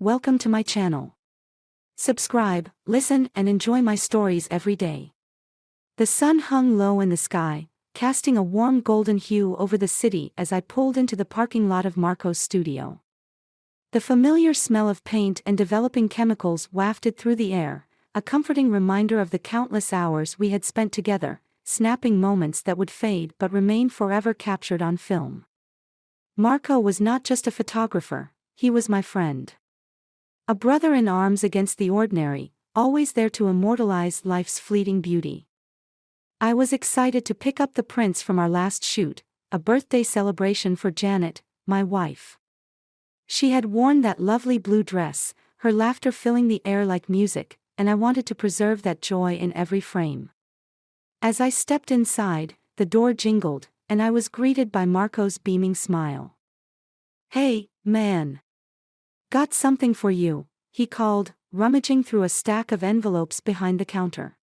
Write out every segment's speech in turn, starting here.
Welcome to my channel. Subscribe, listen, and enjoy my stories every day. The sun hung low in the sky, casting a warm golden hue over the city as I pulled into the parking lot of Marco's studio. The familiar smell of paint and developing chemicals wafted through the air, a comforting reminder of the countless hours we had spent together, snapping moments that would fade but remain forever captured on film. Marco was not just a photographer, he was my friend. A brother in arms against the ordinary, always there to immortalize life's fleeting beauty. I was excited to pick up the prints from our last shoot, a birthday celebration for Janet, my wife. She had worn that lovely blue dress, her laughter filling the air like music, and I wanted to preserve that joy in every frame. As I stepped inside, the door jingled, and I was greeted by Marco's beaming smile. "Hey, man. Got something for you," he called, rummaging through a stack of envelopes behind the counter.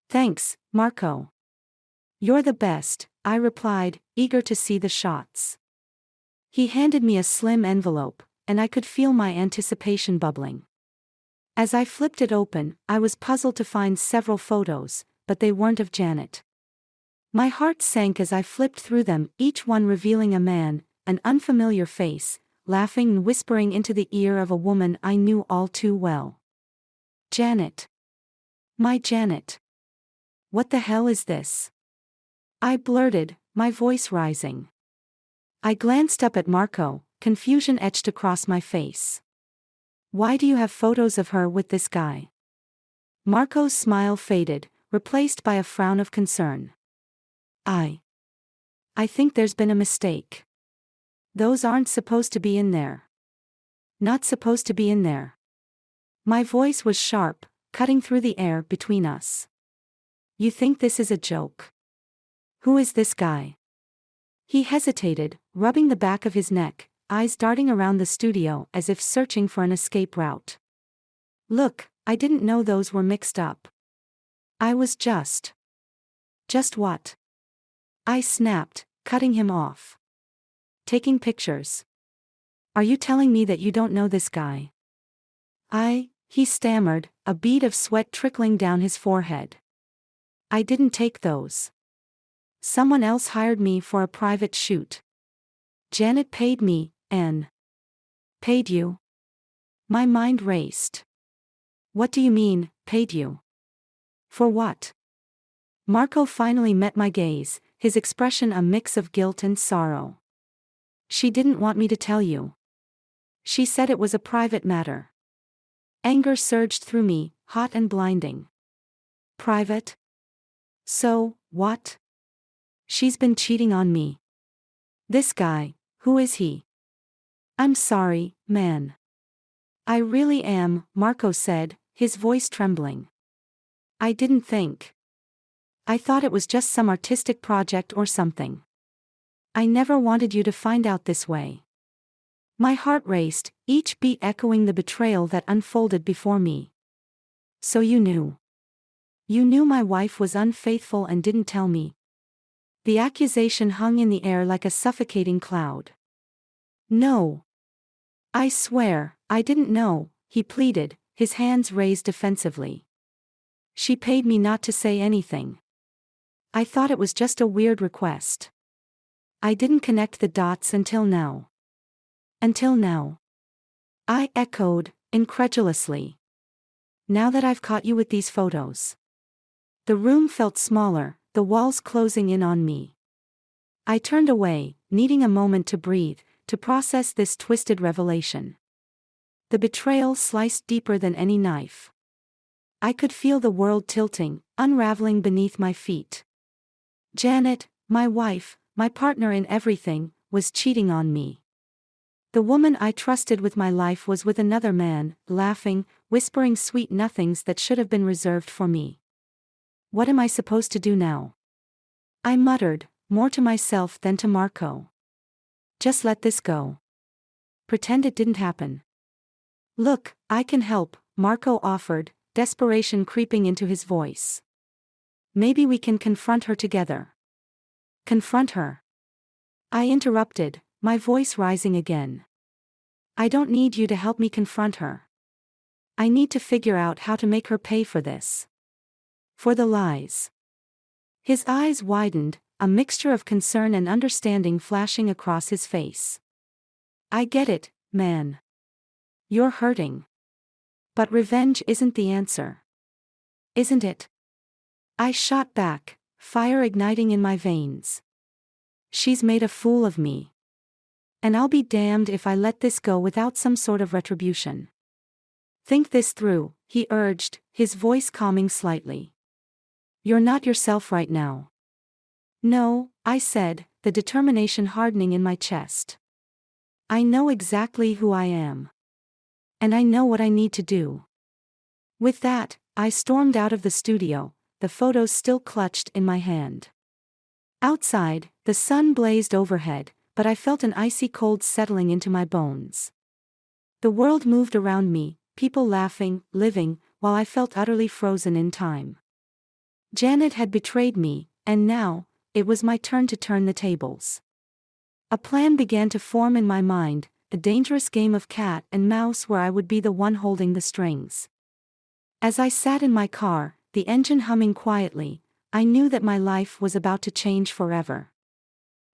"Thanks, Marco. You're the best," I replied, eager to see the shots. He handed me a slim envelope, and I could feel my anticipation bubbling. As I flipped it open, I was puzzled to find several photos, but they weren't of Janet. My heart sank as I flipped through them, each one revealing a man, an unfamiliar face, laughing and whispering into the ear of a woman I knew all too well. Janet. My Janet. What the hell is this? I blurted, my voice rising. I glanced up at Marco, confusion etched across my face. "Why do you have photos of her with this guy?" Marco's smile faded, replaced by a frown of concern. I think there's been a mistake. Those aren't supposed to be in there. Not supposed to be in there. My voice was sharp, cutting through the air between us. You think this is a joke? Who is this guy? He hesitated, rubbing the back of his neck, eyes darting around the studio as if searching for an escape route. Look, I didn't know those were mixed up. I was just what? I snapped, cutting him off. Taking pictures. Are you telling me that you don't know this guy? He stammered, a bead of sweat trickling down his forehead. I didn't take those. Someone else hired me for a private shoot. Janet paid me, and paid you? My mind raced. What do you mean, paid you? For what? Marco finally met my gaze, his expression a mix of guilt and sorrow. She didn't want me to tell you. She said it was a private matter. Anger surged through me, hot and blinding. Private? So, what? She's been cheating on me. This guy, who is he? I'm sorry, man. I really am, Marco said, his voice trembling. I didn't think. I thought it was just some artistic project or something. I never wanted you to find out this way. My heart raced, each beat echoing the betrayal that unfolded before me. So you knew. You knew my wife was unfaithful and didn't tell me. The accusation hung in the air like a suffocating cloud. No. I swear, I didn't know, he pleaded, his hands raised defensively. She paid me not to say anything. I thought it was just a weird request. I didn't connect the dots until now. Until now. I echoed, incredulously. Now that I've caught you with these photos. The room felt smaller, the walls closing in on me. I turned away, needing a moment to breathe, to process this twisted revelation. The betrayal sliced deeper than any knife. I could feel the world tilting, unraveling beneath my feet. Janet, my wife, my partner in everything, was cheating on me. The woman I trusted with my life was with another man, laughing, whispering sweet nothings that should have been reserved for me. What am I supposed to do now? I muttered, more to myself than to Marco. Just let this go. Pretend it didn't happen. Look, I can help, Marco offered, desperation creeping into his voice. Maybe we can confront her together. Confront her? I interrupted, my voice rising again. I don't need you to help me confront her. I need to figure out how to make her pay for this. For the lies. His eyes widened, a mixture of concern and understanding flashing across his face. I get it, man. You're hurting. But revenge isn't the answer. Isn't it? I shot back, fire igniting in my veins. She's made a fool of me. And I'll be damned if I let this go without some sort of retribution. Think this through, he urged, his voice calming slightly. You're not yourself right now. No, I said, the determination hardening in my chest. I know exactly who I am. And I know what I need to do. With that, I stormed out of the studio, the photos still clutched in my hand. Outside, the sun blazed overhead, but I felt an icy cold settling into my bones. The world moved around me, people laughing, living, while I felt utterly frozen in time. Janet had betrayed me, and now, it was my turn to turn the tables. A plan began to form in my mind, a dangerous game of cat and mouse where I would be the one holding the strings. As I sat in my car, the engine humming quietly, I knew that my life was about to change forever.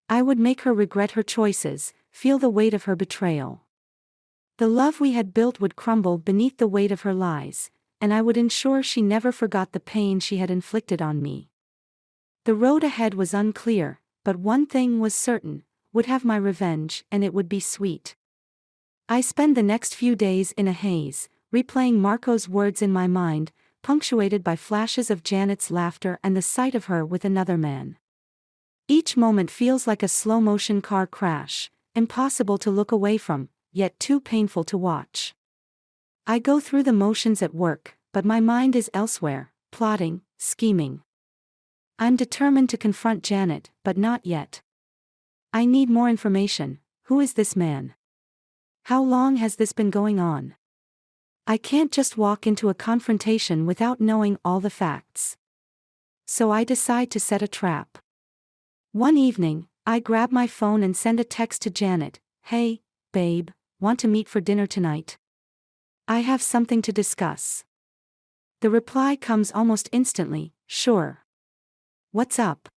I would make her regret her choices, feel the weight of her betrayal. The love we had built would crumble beneath the weight of her lies, and I would ensure she never forgot the pain she had inflicted on me. The road ahead was unclear, but one thing was certain, would have my revenge, and it would be sweet. I spent the next few days in a haze, replaying Marco's words in my mind, punctuated by flashes of Janet's laughter and the sight of her with another man. Each moment feels like a slow-motion car crash, impossible to look away from, yet too painful to watch. I go through the motions at work, but my mind is elsewhere, plotting, scheming. I'm determined to confront Janet, but not yet. I need more information. Who is this man? How long has this been going on? I can't just walk into a confrontation without knowing all the facts. So I decide to set a trap. One evening, I grab my phone and send a text to Janet. Hey, babe, want to meet for dinner tonight? I have something to discuss. The reply comes almost instantly, sure. What's up?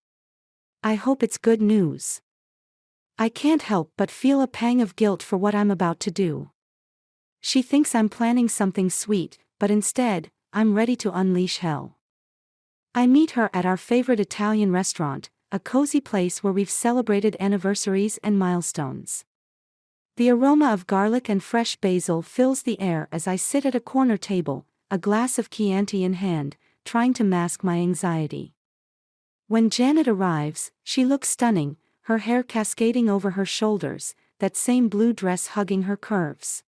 I hope it's good news. I can't help but feel a pang of guilt for what I'm about to do. She thinks I'm planning something sweet, but instead, I'm ready to unleash hell. I meet her at our favorite Italian restaurant, a cozy place where we've celebrated anniversaries and milestones. The aroma of garlic and fresh basil fills the air as I sit at a corner table, a glass of Chianti in hand, trying to mask my anxiety. When Janet arrives, she looks stunning, her hair cascading over her shoulders, that same blue dress hugging her curves.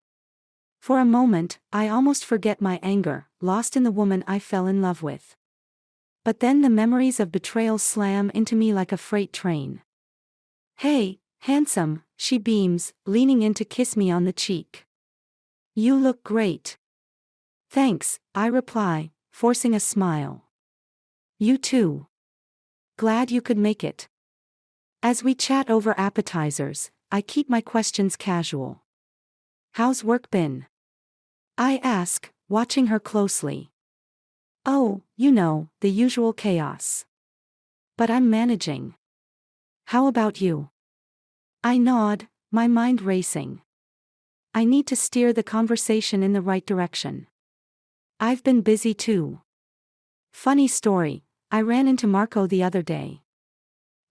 For a moment, I almost forget my anger, lost in the woman I fell in love with. But then the memories of betrayal slam into me like a freight train. Hey, handsome, she beams, leaning in to kiss me on the cheek. You look great. Thanks, I reply, forcing a smile. You too. Glad you could make it. As we chat over appetizers, I keep my questions casual. How's work been? I ask, watching her closely. Oh, you know, the usual chaos. But I'm managing. How about you? I nod, my mind racing. I need to steer the conversation in the right direction. I've been busy too. Funny story, I ran into Marco the other day.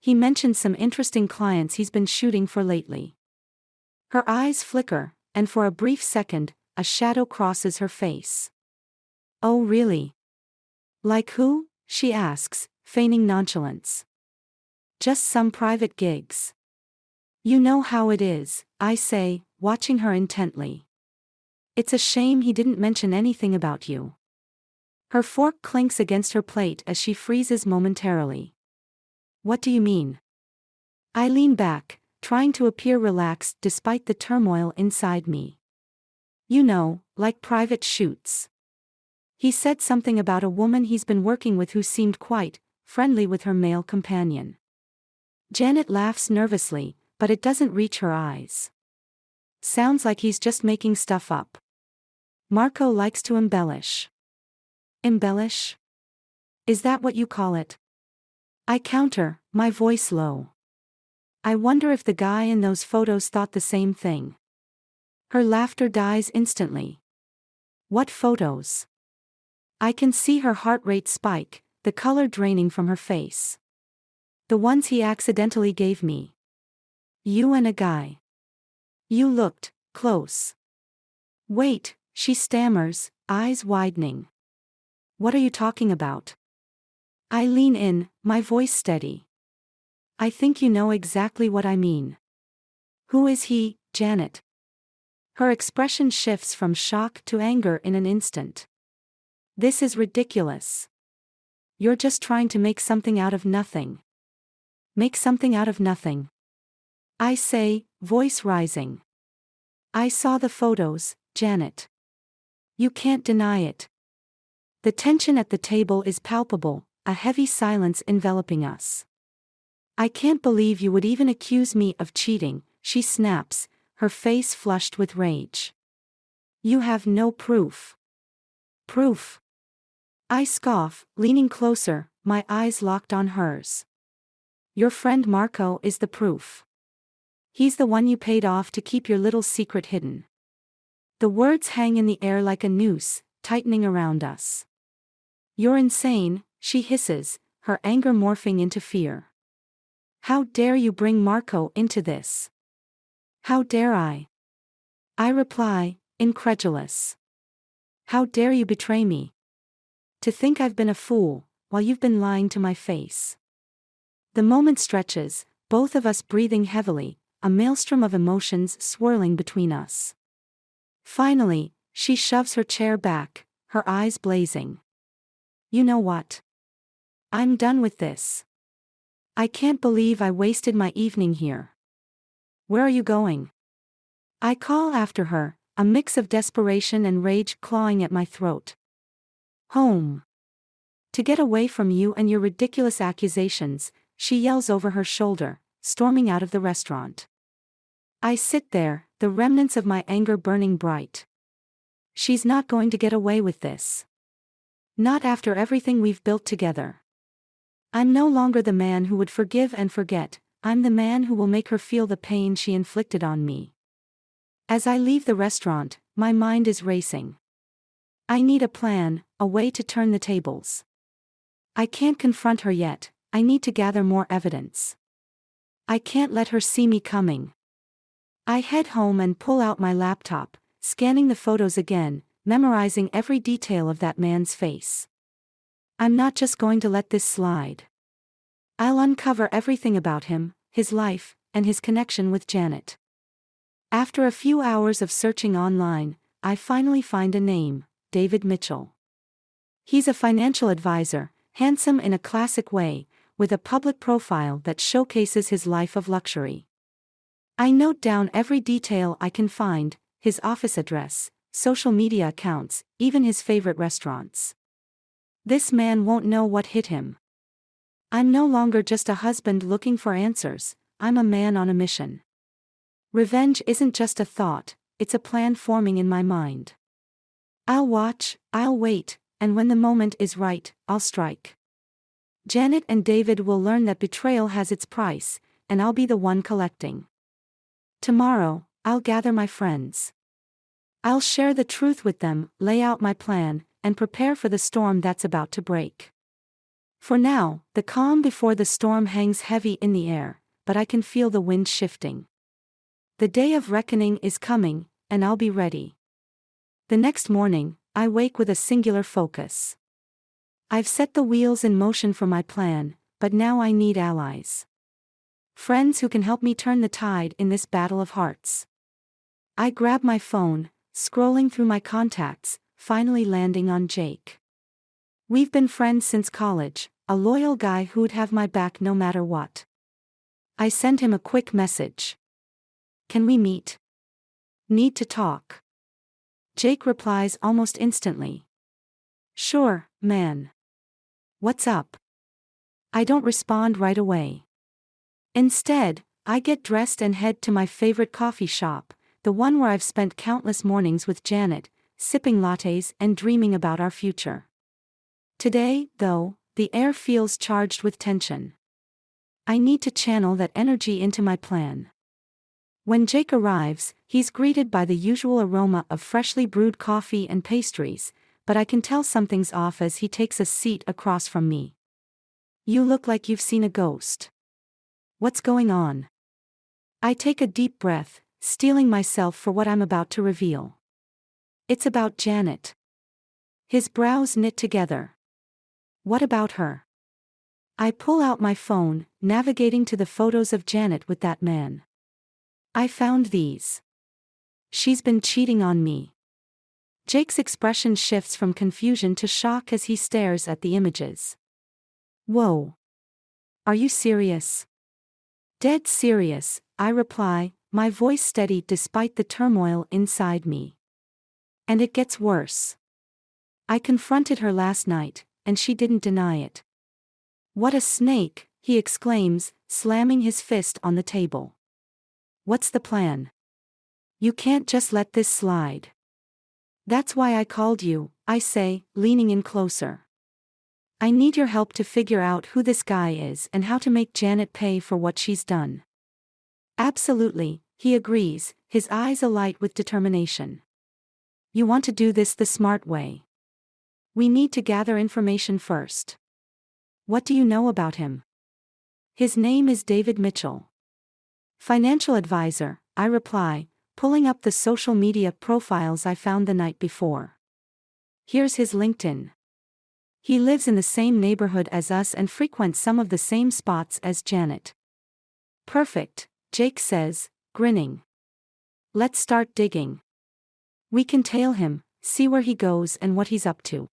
He mentioned some interesting clients he's been shooting for lately. Her eyes flicker, and for a brief second, a shadow crosses her face. Oh really? Like who? She asks, feigning nonchalance. Just some private gigs. You know how it is, I say, watching her intently. It's a shame he didn't mention anything about you. Her fork clinks against her plate as she freezes momentarily. What do you mean? I lean back, trying to appear relaxed despite the turmoil inside me. You know, like private shoots. He said something about a woman he's been working with who seemed quite friendly with her male companion. Janet laughs nervously, but it doesn't reach her eyes. Sounds like he's just making stuff up. Marco likes to embellish. Embellish? Is that what you call it? I counter, my voice low. I wonder if the guy in those photos thought the same thing. Her laughter dies instantly. What photos? I can see her heart rate spike, the color draining from her face. The ones he accidentally gave me. You and a guy. You looked close. Wait, she stammers, eyes widening. What are you talking about? I lean in, my voice steady. I think you know exactly what I mean. Who is he, Janet? Her expression shifts from shock to anger in an instant. This is ridiculous. You're just trying to make something out of nothing. Make something out of nothing. I say, voice rising. I saw the photos, Janet. You can't deny it. The tension at the table is palpable, a heavy silence enveloping us. I can't believe you would even accuse me of cheating, she snaps, her face flushed with rage. You have no proof. Proof? I scoff, leaning closer, my eyes locked on hers. Your friend Marco is the proof. He's the one you paid off to keep your little secret hidden. The words hang in the air like a noose, tightening around us. You're insane, she hisses, her anger morphing into fear. How dare you bring Marco into this? How dare I? I reply, incredulous. How dare you betray me? To think I've been a fool, while you've been lying to my face. The moment stretches, both of us breathing heavily, a maelstrom of emotions swirling between us. Finally, she shoves her chair back, her eyes blazing. You know what? I'm done with this. I can't believe I wasted my evening here. Where are you going? I call after her, a mix of desperation and rage clawing at my throat. Home. To get away from you and your ridiculous accusations, she yells over her shoulder, storming out of the restaurant. I sit there, the remnants of my anger burning bright. She's not going to get away with this. Not after everything we've built together. I'm no longer the man who would forgive and forget, I'm the man who will make her feel the pain she inflicted on me. As I leave the restaurant, my mind is racing. I need a plan, a way to turn the tables. I can't confront her yet, I need to gather more evidence. I can't let her see me coming. I head home and pull out my laptop, scanning the photos again, memorizing every detail of that man's face. I'm not just going to let this slide. I'll uncover everything about him, his life, and his connection with Janet. After a few hours of searching online, I finally find a name, David Mitchell. He's a financial advisor, handsome in a classic way, with a public profile that showcases his life of luxury. I note down every detail I can find, his office address, social media accounts, even his favorite restaurants. This man won't know what hit him. I'm no longer just a husband looking for answers, I'm a man on a mission. Revenge isn't just a thought, it's a plan forming in my mind. I'll watch, I'll wait, and when the moment is right, I'll strike. Janet and David will learn that betrayal has its price, and I'll be the one collecting. Tomorrow, I'll gather my friends. I'll share the truth with them, lay out my plan, and prepare for the storm that's about to break. For now, the calm before the storm hangs heavy in the air, but I can feel the wind shifting. The day of reckoning is coming, and I'll be ready. The next morning, I wake with a singular focus. I've set the wheels in motion for my plan, but now I need allies. Friends who can help me turn the tide in this battle of hearts. I grab my phone, scrolling through my contacts, finally landing on Jake. We've been friends since college, a loyal guy who'd have my back no matter what. I send him a quick message. Can we meet? Need to talk. Jake replies almost instantly. Sure, man. What's up? I don't respond right away. Instead, I get dressed and head to my favorite coffee shop, the one where I've spent countless mornings with Janet, sipping lattes and dreaming about our future. Today, though, the air feels charged with tension. I need to channel that energy into my plan. When Jake arrives, he's greeted by the usual aroma of freshly brewed coffee and pastries, but I can tell something's off as he takes a seat across from me. "You look like you've seen a ghost. What's going on?" I take a deep breath, steeling myself for what I'm about to reveal. "It's about Janet." His brows knit together. "What about her?" I pull out my phone, navigating to the photos of Janet with that man. "I found these. She's been cheating on me." Jake's expression shifts from confusion to shock as he stares at the images. "Whoa. Are you serious?" "Dead serious," I reply, my voice steady despite the turmoil inside me. "And it gets worse. I confronted her last night, and she didn't deny it." "What a snake," he exclaims, slamming his fist on the table. "What's the plan? You can't just let this slide." "That's why I called you," I say, leaning in closer. "I need your help to figure out who this guy is and how to make Janet pay for what she's done." "Absolutely," he agrees, his eyes alight with determination. "You want to do this the smart way. We need to gather information first." "What do you know about him?" "His name is David Mitchell. Financial advisor," I reply, pulling up the social media profiles I found the night before. Here's his LinkedIn. He lives in the same neighborhood as us and frequents some of the same spots as Janet. "Perfect," Jake says, grinning. "Let's start digging. We can tail him, see where he goes and what he's up to.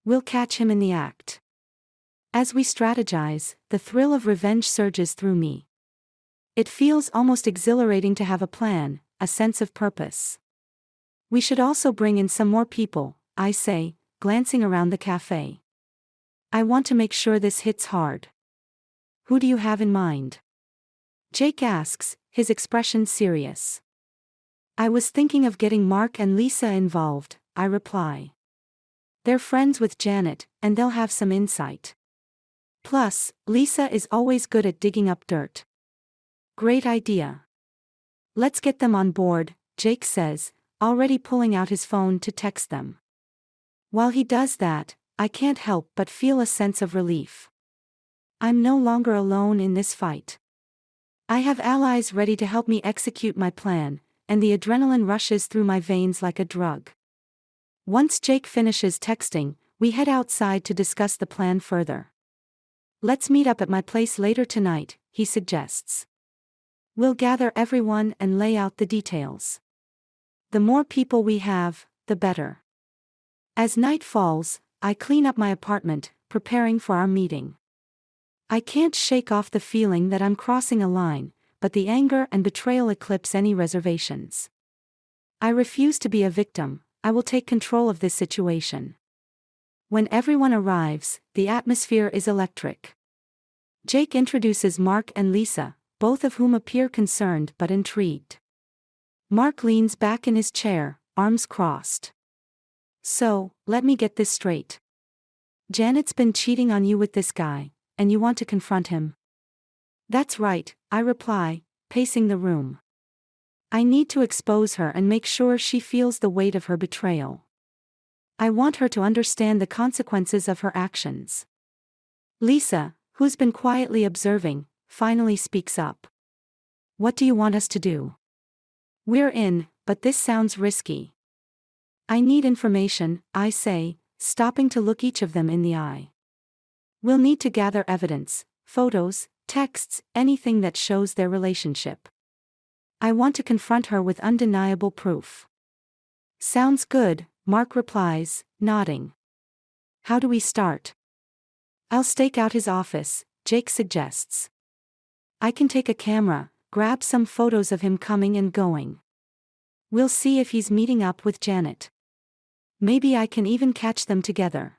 We'll catch him in the act." As we strategize, the thrill of revenge surges through me. It feels almost exhilarating to have a plan, a sense of purpose. "We should also bring in some more people," I say, glancing around the cafe. "I want to make sure this hits hard." "Who do you have in mind?" Jake asks, his expression serious. "I was thinking of getting Mark and Lisa involved," I reply. "They're friends with Janet, and they'll have some insight. Plus, Lisa is always good at digging up dirt." "Great idea. Let's get them on board," Jake says, already pulling out his phone to text them. While he does that, I can't help but feel a sense of relief. I'm no longer alone in this fight. I have allies ready to help me execute my plan, and the adrenaline rushes through my veins like a drug. Once Jake finishes texting, we head outside to discuss the plan further. "Let's meet up at my place later tonight," he suggests. "We'll gather everyone and lay out the details. The more people we have, the better." As night falls, I clean up my apartment, preparing for our meeting. I can't shake off the feeling that I'm crossing a line, but the anger and betrayal eclipse any reservations. I refuse to be a victim. I will take control of this situation. When everyone arrives, the atmosphere is electric. Jake introduces Mark and Lisa, both of whom appear concerned but intrigued. Mark leans back in his chair, arms crossed. "So, let me get this straight. Janet's been cheating on you with this guy, and you want to confront him?" "That's right," I reply, pacing the room. "I need to expose her and make sure she feels the weight of her betrayal. I want her to understand the consequences of her actions." Lisa, who's been quietly observing, finally speaks up. "What do you want us to do?" "We're in, but this sounds risky." "I need information," I say, stopping to look each of them in the eye. "We'll need to gather evidence, photos, texts, anything that shows their relationship. I want to confront her with undeniable proof." "Sounds good," Mark replies, nodding. "How do we start?" "I'll stake out his office," Jake suggests. "I can take a camera, grab some photos of him coming and going. We'll see if he's meeting up with Janet. Maybe I can even catch them together."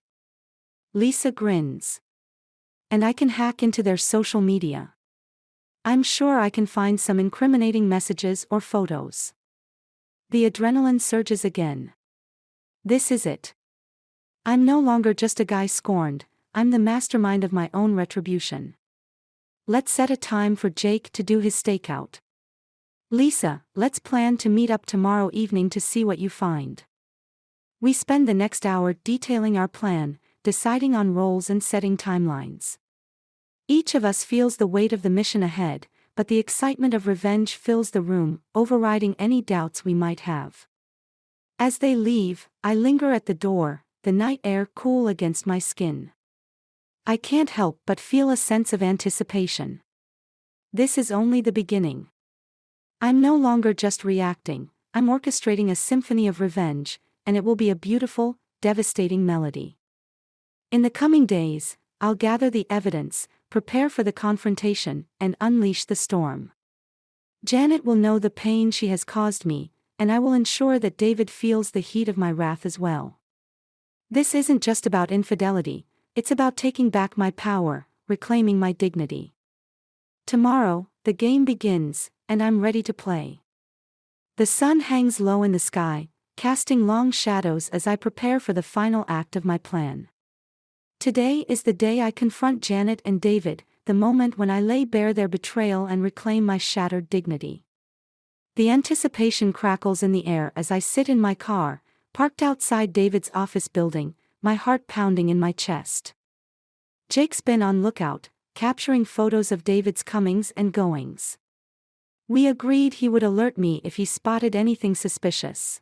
Lisa grins. "And I can hack into their social media. I'm sure I can find some incriminating messages or photos." The adrenaline surges again. This is it. I'm no longer just a guy scorned, I'm the mastermind of my own retribution. Let's set a time for Jake to do his stakeout. Lisa, let's plan to meet up tomorrow evening to see what you find. We spend the next hour detailing our plan, deciding on roles and setting timelines. Each of us feels the weight of the mission ahead, but the excitement of revenge fills the room, overriding any doubts we might have. As they leave, I linger at the door, the night air cool against my skin. I can't help but feel a sense of anticipation. This is only the beginning. I'm no longer just reacting, I'm orchestrating a symphony of revenge, and it will be a beautiful, devastating melody. In the coming days, I'll gather the evidence, prepare for the confrontation, and unleash the storm. Janet will know the pain she has caused me, and I will ensure that David feels the heat of my wrath as well. This isn't just about infidelity, it's about taking back my power, reclaiming my dignity. Tomorrow, the game begins, and I'm ready to play. The sun hangs low in the sky, casting long shadows as I prepare for the final act of my plan. Today is the day I confront Janet and David, the moment when I lay bare their betrayal and reclaim my shattered dignity. The anticipation crackles in the air as I sit in my car, parked outside David's office building, my heart pounding in my chest. Jake's been on lookout, capturing photos of David's comings and goings. We agreed he would alert me if he spotted anything suspicious.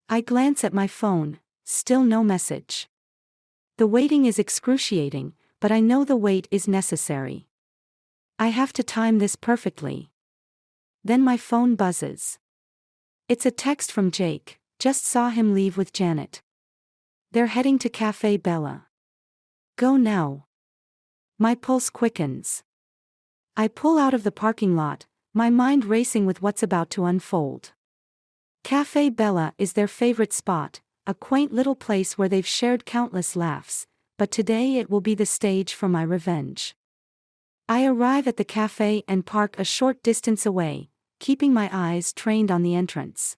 I glance at my phone, still no message. The waiting is excruciating, but I know the wait is necessary. I have to time this perfectly. Then my phone buzzes. It's a text from Jake, just saw him leave with Janet. They're heading to Cafe Bella. Go now. My pulse quickens. I pull out of the parking lot, my mind racing with what's about to unfold. Cafe Bella is their favorite spot, a quaint little place where they've shared countless laughs, but today it will be the stage for my revenge. I arrive at the cafe and park a short distance away, keeping my eyes trained on the entrance.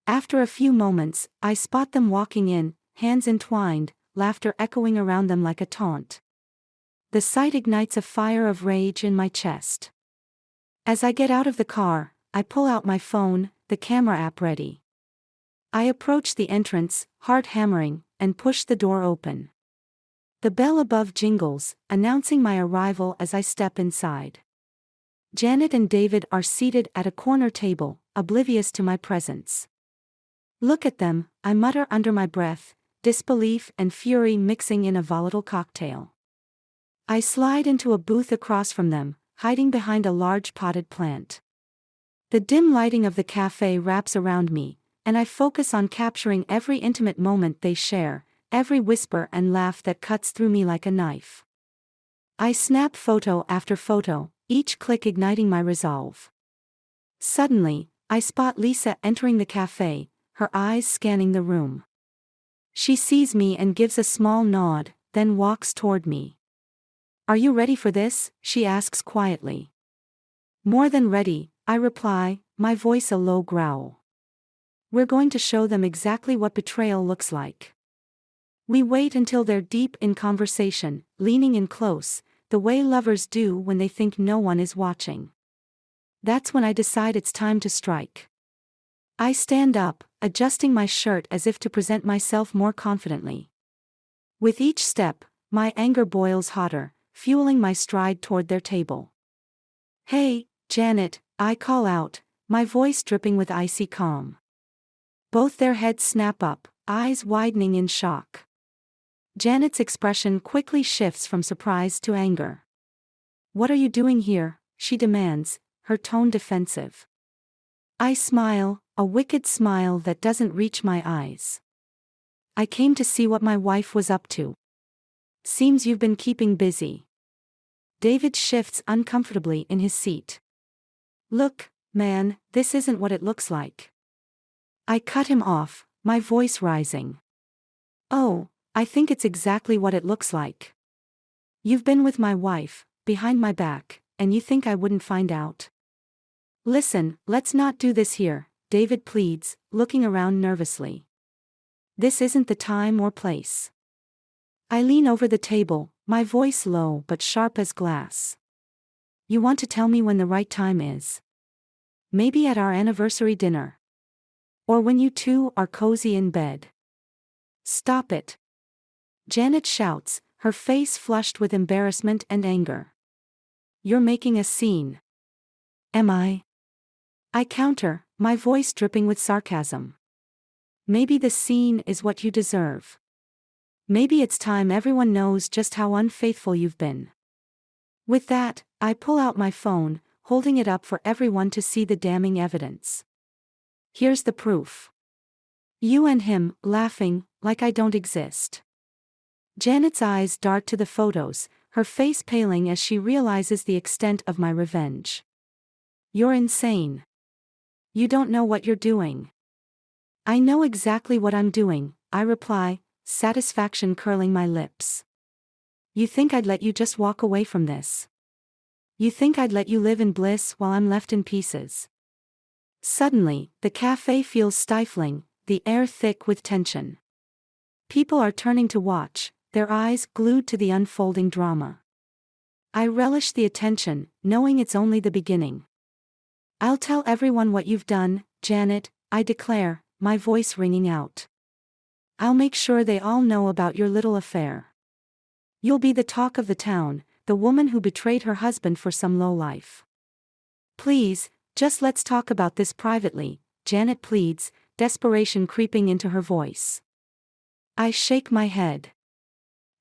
After a few moments, I spot them walking in, hands entwined, laughter echoing around them like a taunt. The sight ignites a fire of rage in my chest. As I get out of the car, I pull out my phone, the camera app ready. I approach the entrance, heart hammering, and push the door open. The bell above jingles, announcing my arrival as I step inside. Janet and David are seated at a corner table, oblivious to my presence. Look at them, I mutter under my breath, disbelief and fury mixing in a volatile cocktail. I slide into a booth across from them, hiding behind a large potted plant. The dim lighting of the cafe wraps around me, and I focus on capturing every intimate moment they share, every whisper and laugh that cuts through me like a knife. I snap photo after photo, each click igniting my resolve. Suddenly, I spot Lisa entering the cafe, her eyes scanning the room. She sees me and gives a small nod, then walks toward me. "Are you ready for this?" she asks quietly. "More than ready," I reply, my voice a low growl. "We're going to show them exactly what betrayal looks like." We wait until they're deep in conversation, leaning in close, the way lovers do when they think no one is watching. That's when I decide it's time to strike. I stand up, adjusting my shirt as if to present myself more confidently. With each step, my anger boils hotter, fueling my stride toward their table. "Hey, Janet," I call out, my voice dripping with icy calm. Both their heads snap up, eyes widening in shock. Janet's expression quickly shifts from surprise to anger. "What are you doing here?" she demands, her tone defensive. I smile, a wicked smile that doesn't reach my eyes. "I came to see what my wife was up to. Seems you've been keeping busy." David shifts uncomfortably in his seat. "Look, man, this isn't what it looks like." I cut him off, my voice rising. "Oh, I think it's exactly what it looks like. You've been with my wife, behind my back, and you think I wouldn't find out? Listen, let's not do this here," David pleads, looking around nervously. This isn't the time or place. I lean over the table, my voice low but sharp as glass. You want to tell me when the right time is? Maybe at our anniversary dinner. Or when you two are cozy in bed. Stop it. Janet shouts, her face flushed with embarrassment and anger. You're making a scene. Am I? I counter, my voice dripping with sarcasm. Maybe the scene is what you deserve. Maybe it's time everyone knows just how unfaithful you've been. With that, I pull out my phone, holding it up for everyone to see the damning evidence. Here's the proof. You and him, laughing, like I don't exist. Janet's eyes dart to the photos, her face paling as she realizes the extent of my revenge. You're insane. You don't know what you're doing. I know exactly what I'm doing, I reply, satisfaction curling my lips. You think I'd let you just walk away from this? You think I'd let you live in bliss while I'm left in pieces? Suddenly, the cafe feels stifling, the air thick with tension. People are turning to watch, their eyes glued to the unfolding drama. I relish the attention, knowing it's only the beginning. I'll tell everyone what you've done, Janet, I declare, my voice ringing out. I'll make sure they all know about your little affair. You'll be the talk of the town, the woman who betrayed her husband for some lowlife. Please, just let's talk about this privately, Janet pleads, desperation creeping into her voice. I shake my head.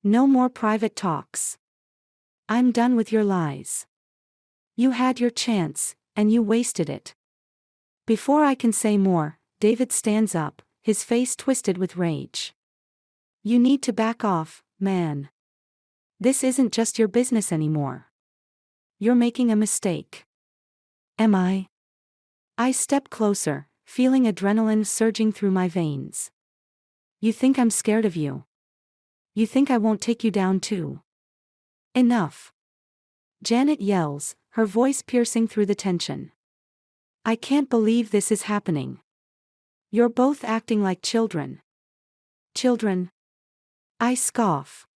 No more private talks. I'm done with your lies. You had your chance, and you wasted it. Before I can say more, David stands up, his face twisted with rage. You need to back off, man. This isn't just your business anymore. You're making a mistake. Am I? I step closer, feeling adrenaline surging through my veins. You think I'm scared of you? You think I won't take you down too? Enough. Janet yells, her voice piercing through the tension. I can't believe this is happening. You're both acting like children. Children? I scoff.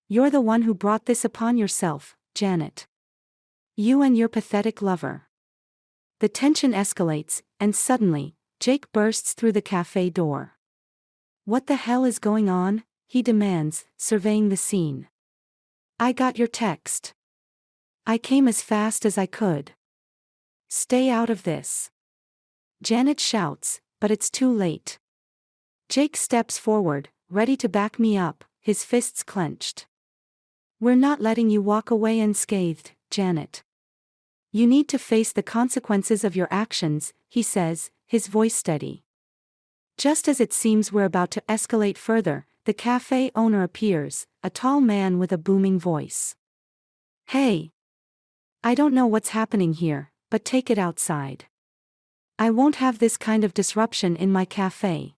You're the one who brought this upon yourself, Janet. You and your pathetic lover. The tension escalates, and suddenly, Jake bursts through the cafe door. What the hell is going on? He demands, surveying the scene. I got your text. I came as fast as I could. Stay out of this. Janet shouts, but it's too late. Jake steps forward, ready to back me up, his fists clenched. We're not letting you walk away unscathed, Janet. You need to face the consequences of your actions, he says, his voice steady. Just as it seems we're about to escalate further, the cafe owner appears, a tall man with a booming voice. Hey! I don't know what's happening here, but take it outside. I won't have this kind of disruption in my cafe.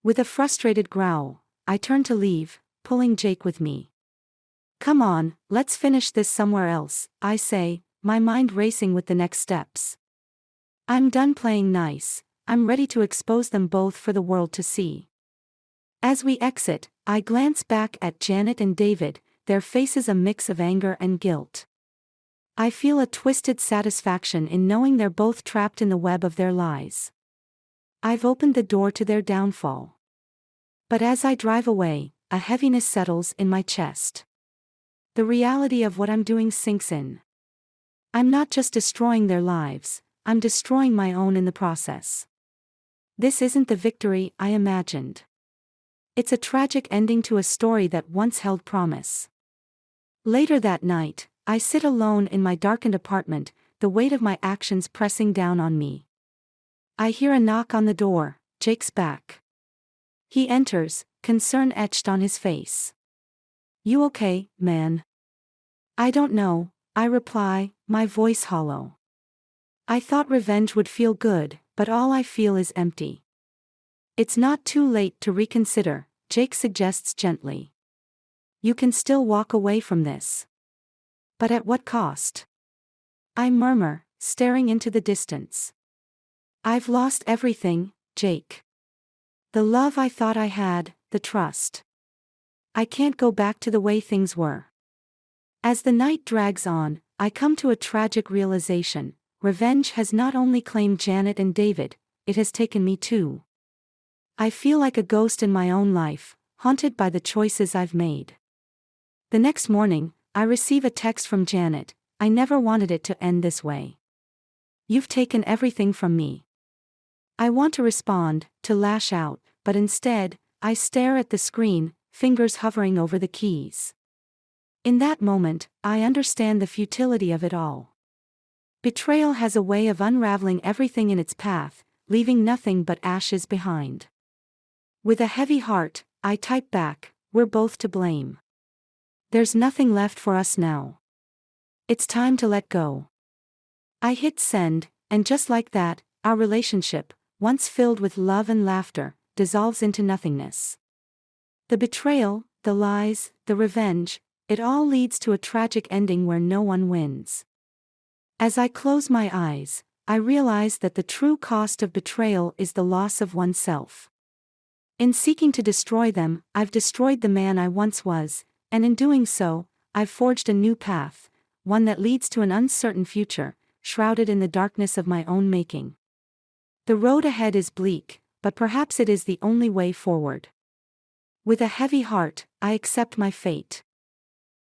With a frustrated growl, I turn to leave, pulling Jake with me. Come on, let's finish this somewhere else, I say, my mind racing with the next steps. I'm done playing nice, I'm ready to expose them both for the world to see. As we exit, I glance back at Janet and David, their faces a mix of anger and guilt. I feel a twisted satisfaction in knowing they're both trapped in the web of their lies. I've opened the door to their downfall. But as I drive away, a heaviness settles in my chest. The reality of what I'm doing sinks in. I'm not just destroying their lives, I'm destroying my own in the process. This isn't the victory I imagined. It's a tragic ending to a story that once held promise. Later that night, I sit alone in my darkened apartment, the weight of my actions pressing down on me. I hear a knock on the door, Jake's back. He enters, concern etched on his face. You okay, man? I don't know, I reply, my voice hollow. I thought revenge would feel good, but all I feel is empty. It's not too late to reconsider, Jake suggests gently. You can still walk away from this. But at what cost? I murmur, staring into the distance. I've lost everything, Jake. The love I thought I had, the trust. I can't go back to the way things were. As the night drags on, I come to a tragic realization: revenge has not only claimed Janet and David, it has taken me too. I feel like a ghost in my own life, haunted by the choices I've made. The next morning, I receive a text from Janet. I never wanted it to end this way. You've taken everything from me. I want to respond, to lash out, but instead, I stare at the screen, fingers hovering over the keys. In that moment, I understand the futility of it all. Betrayal has a way of unraveling everything in its path, leaving nothing but ashes behind. With a heavy heart, I type back, we're both to blame. There's nothing left for us now. It's time to let go. I hit send, and just like that, our relationship, once filled with love and laughter, dissolves into nothingness. The betrayal, the lies, the revenge, it all leads to a tragic ending where no one wins. As I close my eyes, I realize that the true cost of betrayal is the loss of oneself. In seeking to destroy them, I've destroyed the man I once was, and in doing so, I've forged a new path, one that leads to an uncertain future, shrouded in the darkness of my own making. The road ahead is bleak, but perhaps it is the only way forward. With a heavy heart, I accept my fate.